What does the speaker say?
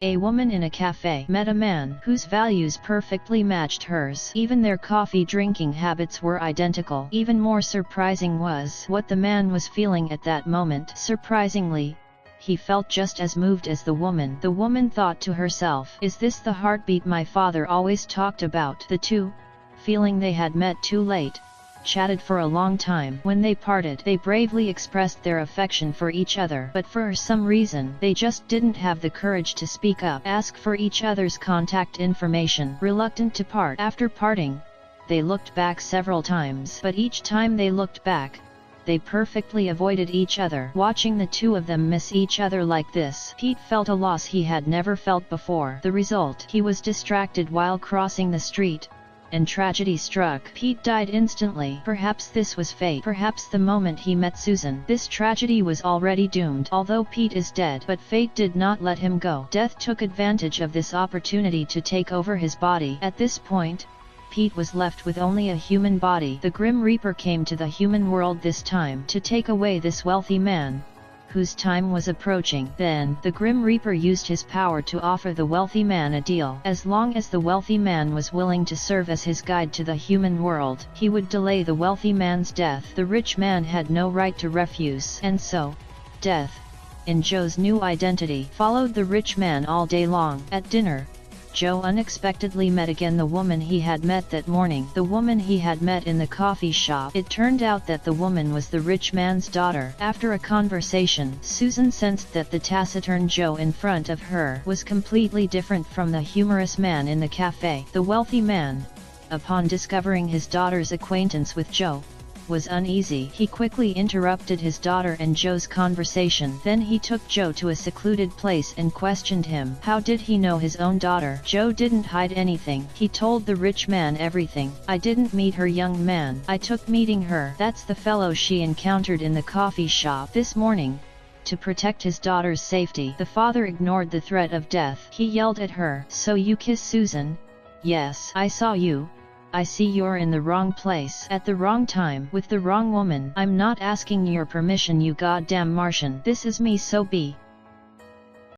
A woman in a cafe met a man whose values perfectly matched hers. Even their coffee drinking habits were identical. Even more surprising was what the man was feeling at that moment. Surprisingly, he felt just as moved as the woman. The woman thought to herself, "Is this the heartbeat my father always talked about?" The two, feeling they had met too late, chatted for a long time. When they parted, they bravely expressed their affection for each other, but for some reason they just didn't have the courage to speak up, ask for each other's contact information. Reluctant to part. After parting, they looked back several times, but each time they looked back, they perfectly avoided each other. Watching the two of them miss each other like this, Pete felt a loss he had never felt before. The result, he was distracted while crossing the street, and tragedy struck. Pete died instantly. Perhaps this was fate. Perhaps the moment he met Susan, this tragedy was already doomed. Although Pete is dead, but fate did not let him go. Death took advantage of this opportunity to take over his body. At this point, Pete was left with only a human body. The Grim Reaper came to the human world this time to take away this wealthy man, whose time was approaching. Then, the Grim Reaper used his power to offer the wealthy man a deal. As long as the wealthy man was willing to serve as his guide to the human world, he would delay the wealthy man's death. The rich man had no right to refuse. And so, Death, in Joe's new identity, followed the rich man all day long. At dinner, Joe unexpectedly met again the woman he had met that morning. The woman he had met in the coffee shop. It turned out that the woman was the rich man's daughter. After a conversation, Susan sensed that the taciturn Joe in front of her was completely different from the humorous man in the cafe. The wealthy man, upon discovering his daughter's acquaintance with Joe, was uneasy. He quickly interrupted his daughter and Joe's conversation. Then he took Joe to a secluded place and questioned him. How did he know his own daughter? Joe didn't hide anything. He told the rich man everything. "I didn't meet her, young man. I took meeting her. That's the fellow she encountered in the coffee shop this morning." To protect his daughter's safety, the father ignored the threat of death. He yelled at her, "So you kiss Susan?" "Yes, I saw you. I see you're in the wrong place at the wrong time with the wrong woman. I'm not asking your permission, you goddamn Martian. This is me, so be